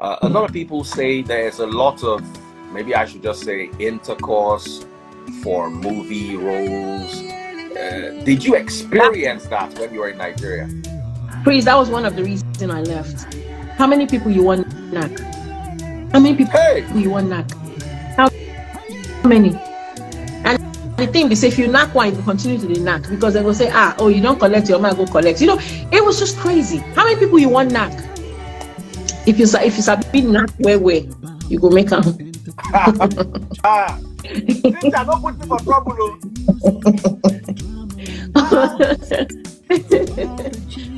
A lot of people say there's a lot of, maybe I should just say, intercourse for movie roles. Did you experience that when you were in Nigeria? Please, that was one of the reasons I left. How many people you want knock? How many people you want knock? How many? And the thing is, if you knock one, you continue to the knock because they will say, oh, you don't collect, your man go collect. You know, it was just crazy. How many people you want knock? If you sabi knock where you go make them. Since I don't put you for trouble.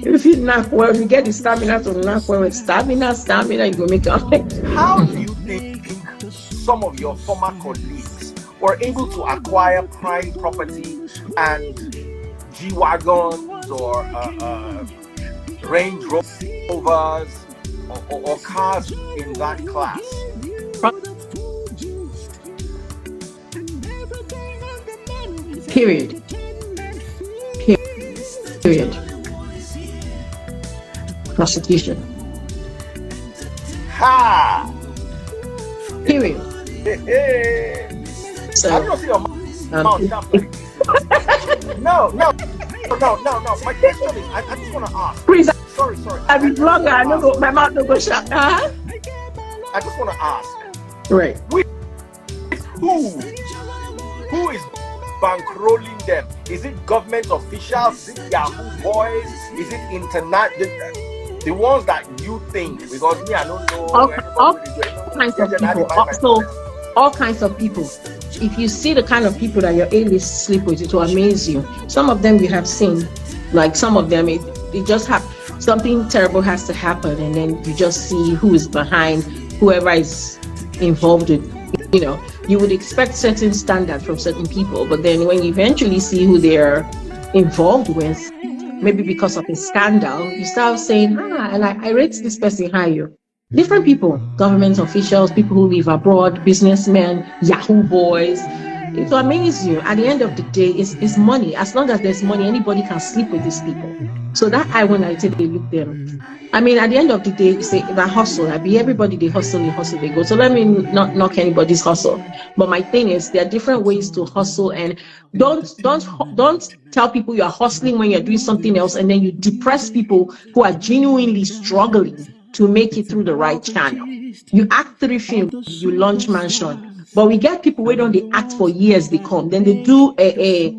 If you knock well, if you get the stamina to knock well, stamina, you go make them. How do you think some of your former colleagues were able to acquire prime property and G-Wagons or Range Rovers or cars in that class? Period. Prostitution. Ha! Period. So, I don't see your mouth. No. My question is, I just want to ask. Please, sorry. I'm a blogger. I know my mouth no go shut. I just want to ask. Right. Who is bankrolling them? Is it government officials? Is it Yahoo boys? Is it internet? The ones that you think, because me, I don't know. All kinds of people. All kinds of people. If you see the kind of people that your A-list sleep with, it will amaze you. Some of them you have seen, like some of them, it just something terrible has to happen, and then you just see who is behind whoever is involved with. You know, you would expect certain standards from certain people, but then when you eventually see who they're involved with, maybe because of a scandal, you start saying, and I rate this person higher. Different people, government officials, people who live abroad, businessmen, Yahoo boys. It will amaze you. At the end of the day, it's money. As long as there's money, anybody can sleep with these people. So that when I take a look them. I mean, at the end of the day, you say that hustle. Everybody they hustle, they go. So let me not knock anybody's hustle. But my thing is, there are different ways to hustle, and don't tell people you are hustling when you're doing something else, and then you depress people who are genuinely struggling to make it through the right channel. You act 3 films, you launch mansion. But we get people who don't they act for years, they come. Then they do a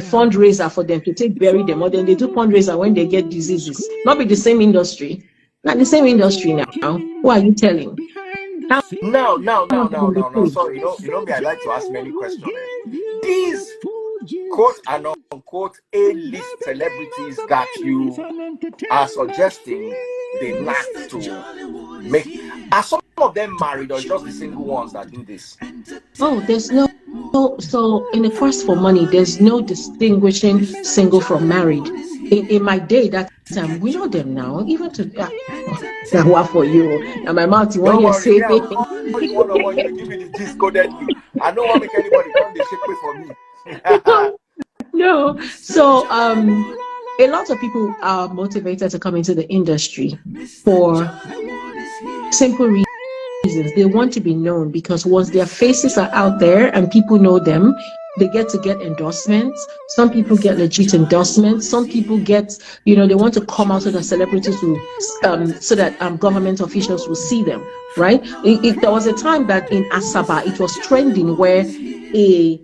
fundraiser for them to bury them, or then they do fundraiser when they get diseases. Not be the same industry. Not the same industry now. Who are you telling? No. So you know me, I like to ask many questions. These quote and unquote A-list celebrities that you are suggesting they lack to make, are some of them married or just the single ones that do this? Oh, there's no so in the quest for money, there's no distinguishing single from married. In my day, that time, we know them now. Even to that what for you and my mouth, you want to say give me the gist coded. I don't want to make anybody come the shake way for me. No, so a lot of people are motivated to come into the industry for simple reasons. They want to be known, because once their faces are out there and people know them, they get endorsements. Some people get legit endorsements. Some people get, they want to come out so that celebrities will, so that government officials will see them, right? There was a time that in Asaba, it was trending where a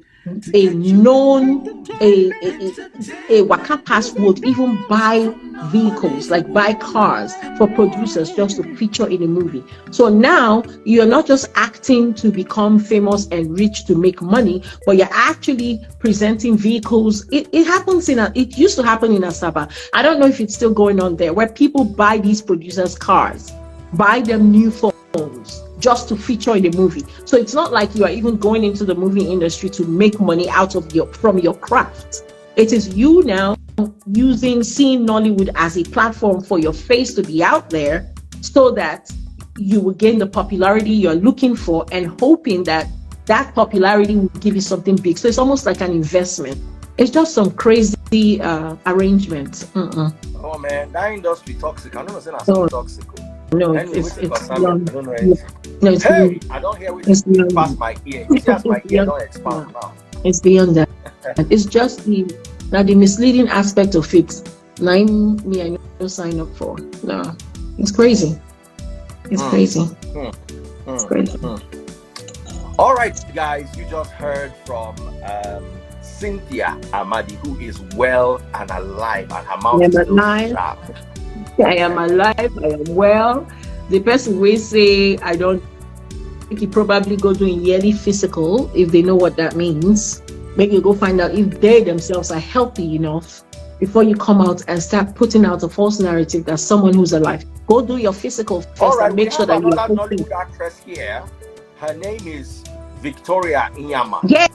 Waka Pass would even buy vehicles, like buy cars for producers just to feature in a movie. So now you're not just acting to become famous and rich to make money, but you're actually presenting vehicles. It happens it used to happen in Asaba. I don't know if it's still going on there, where people buy these producers' cars, buy them new phones, just to feature in the movie. So it's not like you are even going into the movie industry to make money from your craft. It is you now seeing Nollywood as a platform for your face to be out there, so that you will gain the popularity you're looking for, and hoping that popularity will give you something big. So it's almost like an investment. It's just some crazy arrangement. Oh man, that industry toxic. I don't know if it's toxic. no, Anyway, it's it's beyond. I don't know anything. No, it's Hey, beyond. I don't hear It's it beyond. past my ear. You see, as my It's ear beyond. don't expand now. It's beyond that. It's just the misleading aspect of it. Like me, I don't sign up for. No, it's crazy. It's crazy. It's crazy. All right, guys, you just heard from Cynthia Amadi, who is well and alive, and her mouth is still sharp. I am alive. I am well. The person will say I don't think he probably go doing yearly physical if they know what that means. Make you go find out if they themselves are healthy enough before you come out and start putting out a false narrative that someone who's alive. Go do your physical first and make sure that you're healthy. Nollywood actress here. Her name is Victoria Inyama. Yeah,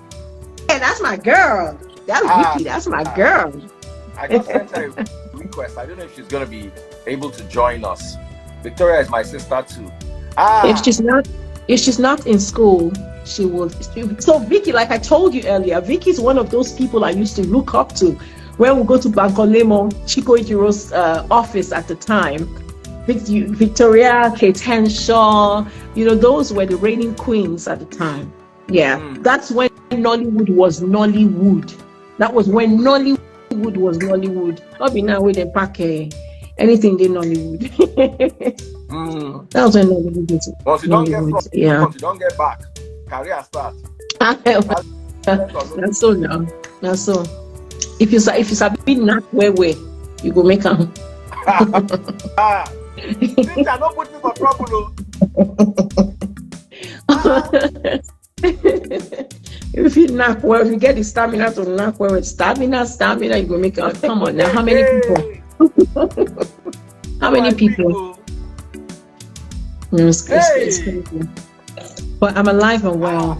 that's my girl. That's Vicky. That's my girl. I just sent her a request. I don't know if she's going to be able to join us. Victoria is my sister too. If she's not in school, she will. So Vicky, like I told you earlier, Vicky's one of those people I used to look up to. When we go to Bankolemo, Chico Ijiro's office at the time, Victoria, Kate Henshaw, those were the reigning queens at the time. Yeah, that's when Nollywood was Nollywood. That was when Nollywood was Nollywood. Not be now with the pack anything they Nollywood. That was when Nollywood was Once you don't get from, once you don't get back, career start. That's so now. That's so. If you sabi not where you go make them. Cynthia, don't put me for trouble. If you knock well, if you get the stamina to knock well with stamina, you go make them. Come on now, how many people? How many people? It's crazy. But I'm alive and well.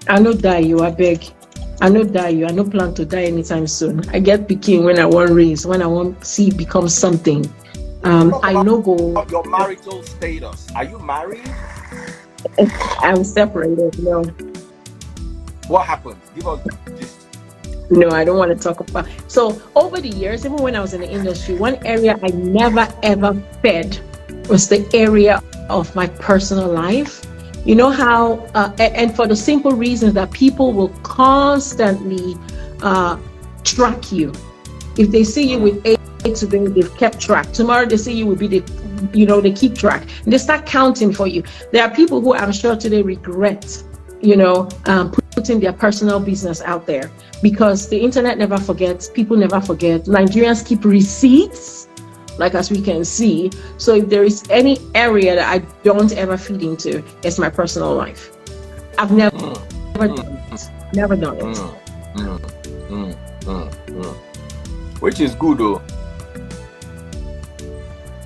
I no die you, I beg. I no die you. I no plan to die anytime soon. I get picking when I want raise, when I want see become something. I no go. Your marital status. Are you married? I'm separated. No. What happened? Give us this. No, I don't want to talk about. So over the years, even when I was in the industry, one area I never ever fed was the area of my personal life. You know how, and for the simple reason that people will constantly track you. If they see you with A today, they've kept track. Tomorrow they see you will be they keep track. And they start counting for you. There are people who I'm sure today regret, putting their personal business out there because the internet never forgets. People never forget. Nigerians keep receipts. Like as we can see. So if there is any area that I don't ever feed into, it's my personal life. I've never done it. Never done it. Which is good though.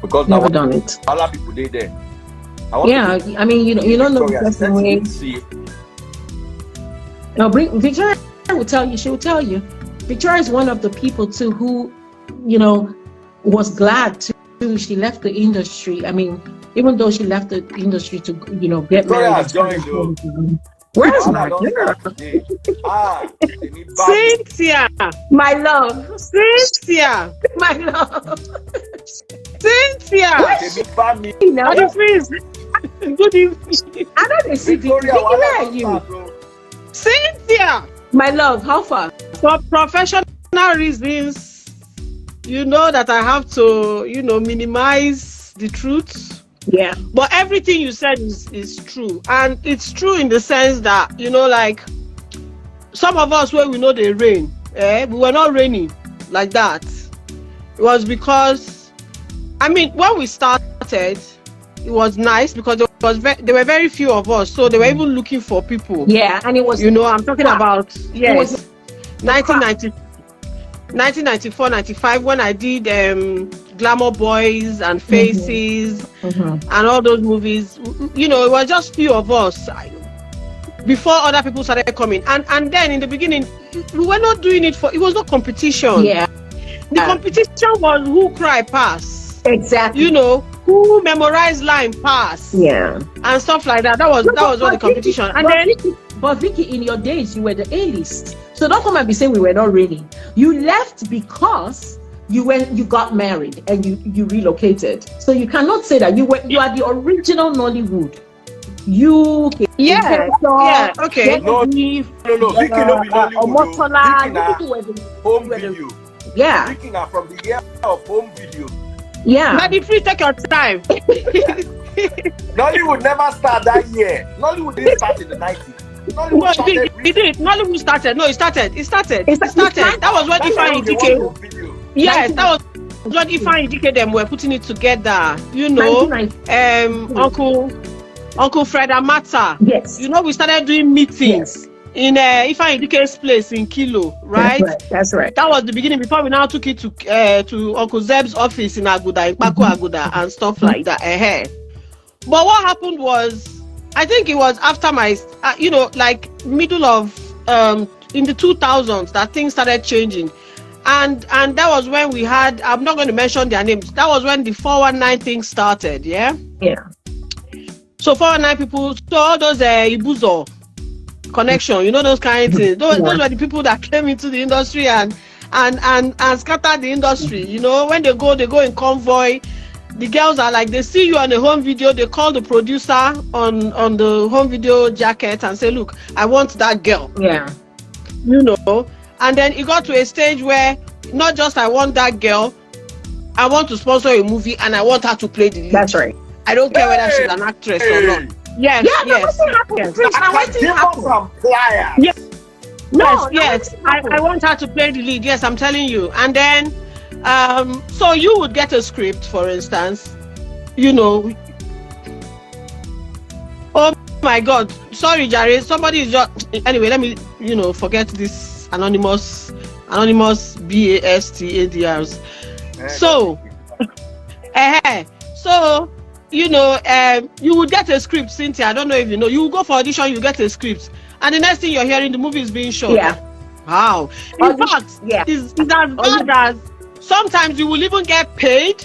Because never done it. A lot of people did there. I mean, you don't know the person way. Now Victoria will tell you, she will tell you. Victoria is one of the people too who, was glad to she left the industry. I mean, even though she left the industry to get married. Where's my girl? Cynthia, my love. Cynthia, my love. Cynthia. Good evening. I know they see Victoria. Where are you? Cynthia, my love. How far? For professional reasons. You know that I have to, minimize the truth. Yeah. But everything you said is true. And it's true in the sense that, like some of us where we know they rain, we were not raining like that. It was because, when we started, it was nice because there were very few of us. So they were even looking for people. Yeah. And it was, I'm talking about, yes, 1994, 95, when I did Glamour Boys and Faces and all those movies, it was just few of us before other people started coming. And then in the beginning, we were not doing it it was not competition. Yeah. The competition was who cry pass. Exactly. Who memorize line pass. Yeah. And stuff like that. That was what the competition. But Vicky, in your days, you were the A-list. So don't come and be saying we were not ready. You left because you got married and you relocated. So you cannot say that you are the original Nollywood. You okay. No, Vicky no be Nollywood. Vicky na home video. Yeah. Vicky na from the year of home video. Yeah. But if you take your time. Nollywood never started that year. Nollywood didn't start in the 90s. Nollywood started. It did. Nollywood started. No, it started. That was when Ifeanyi Dike. Yes, that was when Ifeanyi Dike them were putting it together. You know, Uncle Fred Amata. Yes. You know, we started doing meetings in Ifeanyi Dike's place in Kilo, right? That's right. That was the beginning before we now took it to Uncle Zeb's office in Aguda, in Paco Aguda, and stuff like that. But what happened was, I think it was after my, like middle of in the 2000s that things started changing, and that was when we had. I'm not going to mention their names. That was when the 419 thing started. Yeah. So 419 people, so all those Ibuzo connection, you know, those kind of things. Those were the people that came into the industry and scattered the industry. You know, when they go in convoy. The girls are like, they see you on the home video, they call the producer on the home video jacket and say, look, I want that girl. Yeah. You know, and then it got to a stage where not just I want that girl, I want to sponsor a movie and I want her to play the lead. That's right. I don't care whether she's an actress or not. Yes. I want her to play the lead. Yes, I'm telling you. And then so you would get a script, for instance, you know. Oh my God, sorry, Jerry. Somebody is just anyway. Let me, forget this anonymous BASTADRs. So, so you would get a script, Cynthia. I don't know if you know. You will go for audition, you get a script, and the next thing you're hearing, the movie is being shot. Yeah. Wow. In fact, it's as bad as. Sometimes you will even get paid.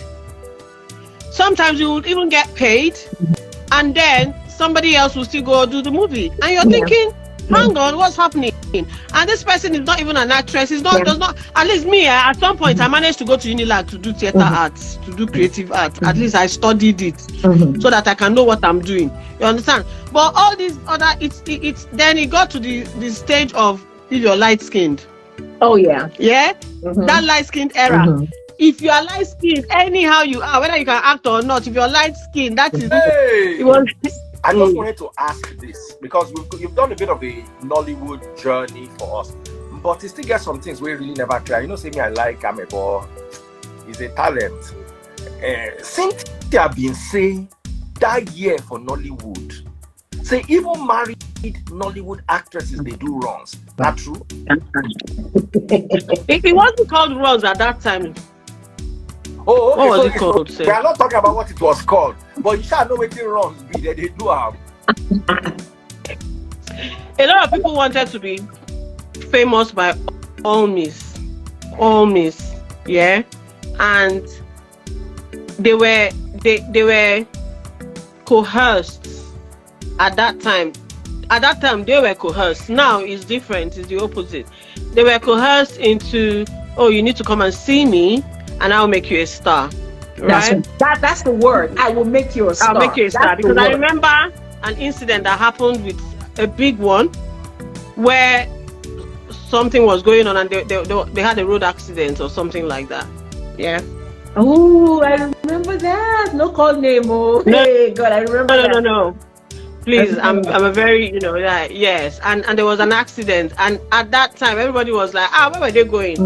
And then somebody else will still go do the movie. And you're thinking, hang on, what's happening? And this person is not even an actress. Does not. At least me, at some point, I managed to go to Unilag to do theater arts, to do creative art. At least I studied it so that I can know what I'm doing. You understand? But all these other, it's then it got to the stage of if you're light skinned. Oh yeah. Yeah? That light-skinned era. If you are light-skinned, anyhow you are, whether you can act or not, if you're light-skinned, that is I just wanted to ask this because you've done a bit of a Nollywood journey for us, but you still get some things we really never clear. You know, say me, I like Amebo. He's a talent. Cynthia been saying that year for Nollywood. Say even married Nollywood actresses, they do runs. That true? It wasn't called runs at that time. Oh, okay. What was it called? We are not talking about what it was called, but you shall know what it runs be that they do have. A lot of people wanted to be famous by all means, yeah, and they were coerced at that time. At that time, they were coerced. Now it's different. It's the opposite. They were coerced into, oh, you need to come and see me, and I'll make you a star. Right? That's the word. I will make you a star. I'll make you a star. Because I remember an incident that happened with a big one where something was going on and they had a road accident or something like that. Yeah. Oh, I remember that. No call name. Oh, hey, God, I remember. No. Please, I'm a very, yes. And there was an accident. And at that time, everybody was like, where were they going?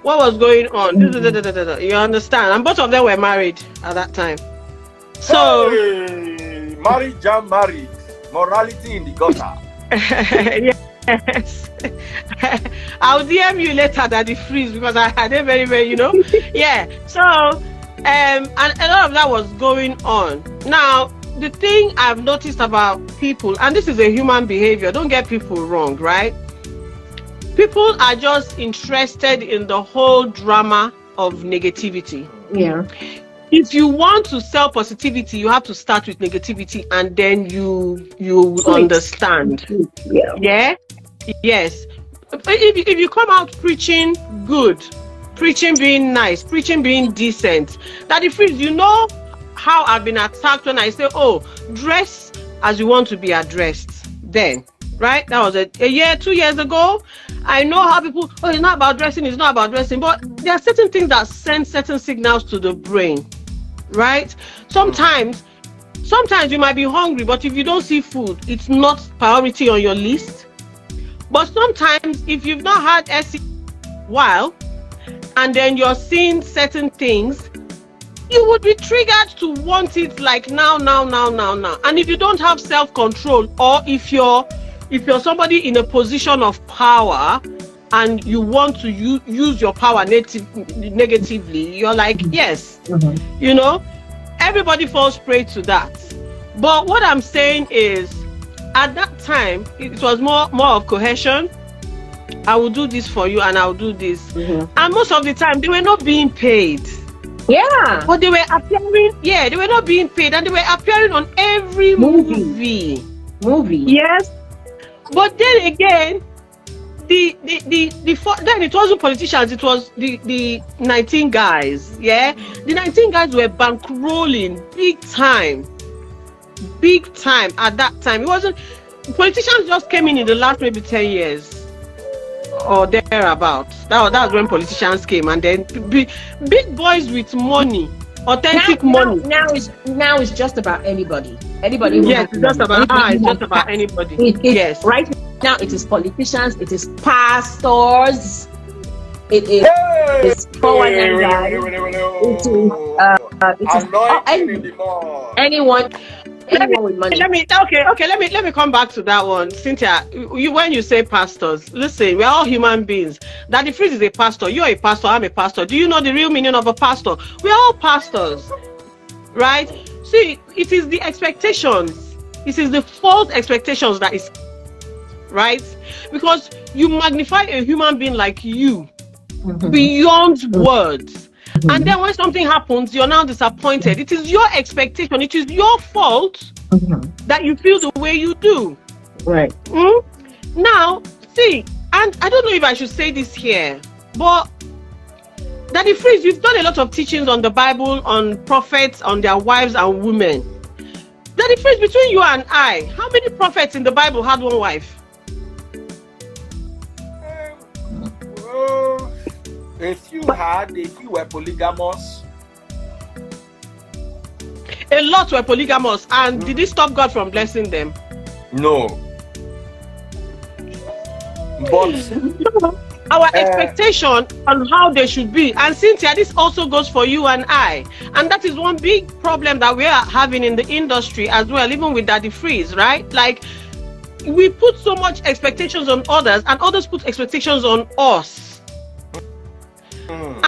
What was going on? You understand? And both of them were married at that time. So, hey, married. Morality in the gutter. Yes. I'll DM you later that the freeze because I had it very, very, Yeah. So, and a lot of that was going on. Now, the thing I've noticed about people, and this is a human behavior, don't get people wrong, right? People are just interested in the whole drama of negativity. Yeah. If you want to sell positivity, you have to start with negativity, and then you understand. Yeah. Yeah. Yes. If you come out preaching good, preaching being nice, preaching being decent. Daddy Freeze, you know how I've been attacked when I say, oh, dress as you want to be addressed. Then, right? That was a year, 2 years ago. I know how people, oh, it's not about dressing, it's not about dressing. But there are certain things that send certain signals to the brain, right? Sometimes you might be hungry, but if you don't see food, it's not priority on your list. But sometimes if you've not had SE while, and then you're seeing certain things, you would be triggered to want it like now. And if you don't have self-control, or if you're somebody in a position of power and you want to use your power negatively, you're like, yes, you know, everybody falls prey to that. But what I'm saying is, at that time, it was more of cohesion. I will do this for you and I'll do this. And most of the time, they were not being paid. Yeah. But they were appearing, they were not being paid, and they were appearing on every movie. Yes. But then again, then it wasn't politicians, it was the 19 guys. Yeah. The 19 guys were bankrolling big time at that time. It wasn't, politicians just came in the last maybe 10 years or thereabouts. That was when politicians came, and then big boys with money, authentic money. Now it's just about anybody. Anybody. Yes, it's just about anybody. Yes. Right now, it is politicians. It is pastors. It is anyone with money. Let me come back to that one, Cynthia. When you say pastors, listen, we're all human beings. Daddy Freeze is a pastor. You're a pastor. I'm a pastor. Do you know the real meaning of a pastor? We're all pastors, right? See, it is the expectations. It is the false expectations that is right, because you magnify a human being like you beyond words. And then when something happens, you're now disappointed. It is your expectation. It is your fault that you feel the way you do. Right. Now, see, and I don't know if I should say this here, but Daddy Freeze, you've done a lot of teachings on the Bible, on prophets, on their wives and women. Daddy Freeze, between you and I, how many prophets in the Bible had one wife? If you were polygamous. A lot were polygamous, and did it stop God from blessing them? No. But our expectation on how they should be, and Cynthia, this also goes for you and I, and that is one big problem that we are having in the industry as well, even with Daddy Freeze, right? Like, we put so much expectations on others, and others put expectations on us.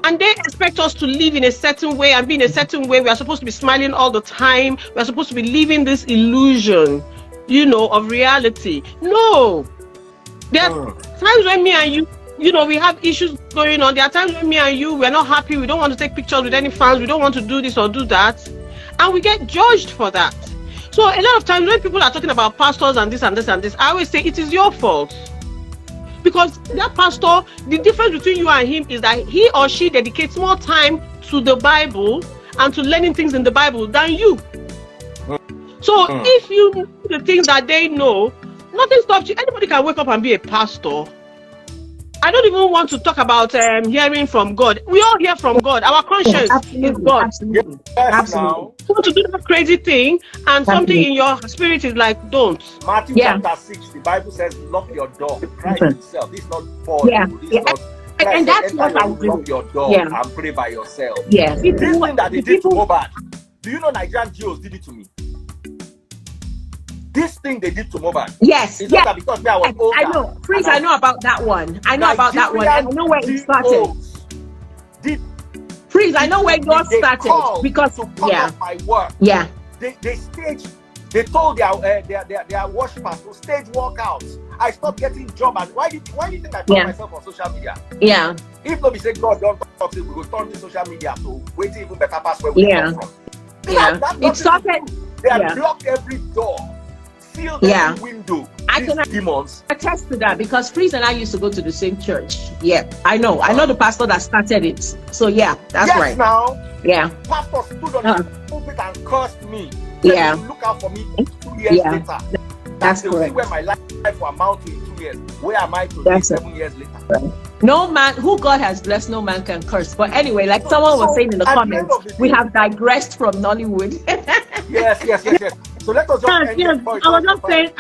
And they expect us to live in a certain way and be in a certain way. We are supposed to be smiling all the time. We are supposed to be living this illusion, of reality. No. There are times when me and you, we have issues going on. There are times when me and you, we're not happy. We don't want to take pictures with any fans. We don't want to do this or do that. And we get judged for that. So a lot of times when people are talking about pastors and this and this and this, I always say it is your fault. Because that pastor, the difference between you and him is that he or she dedicates more time to the Bible and to learning things in the Bible than you. So if you know the things that they know, nothing stops you. Anybody can wake up and be a pastor. I don't even want to talk about hearing from God. We all hear from God. Our conscience is God. Absolutely. Now, You want to do that crazy thing, and something in your spirit is like, don't. Matthew chapter 6, the Bible says, lock your door. Christ himself. This is not for you. This is not. And that's what I do. Lock your door and pray by yourself. Yes. This thing that they did to Mohbad. Do you know Nigerian Jews did it to me? This thing they did to Mohbad. Yes. It's not that because I was older. I know. Please, I know about that one. I know about that one. And I know where it started. Please, I know where yours started. Because off my work. Yeah. They staged. They told their worshippers to stage walkouts. I stopped getting job. And why do you think I put myself on social media? Yeah. If nobody say God don't talk to you, we go turn to social media to wait even better pass where we come from. Yeah. It started. They have blocked every door. Sealed every window. these demons. Attest to that because Freeze and I used to go to the same church. Yeah, I know the pastor that started it. So yeah, that's yes, right. Now, yeah, pastor stood on the pulpit and cursed me. Yeah, look out for me 2 years later. That's correct. See where my life will amount to in 2 years. Where am I today? 7 years later. Right. No man who God has blessed, no man can curse. But anyway, like someone was saying in the comments, we have digressed from Nollywood. yes. So let us just end I was just saying,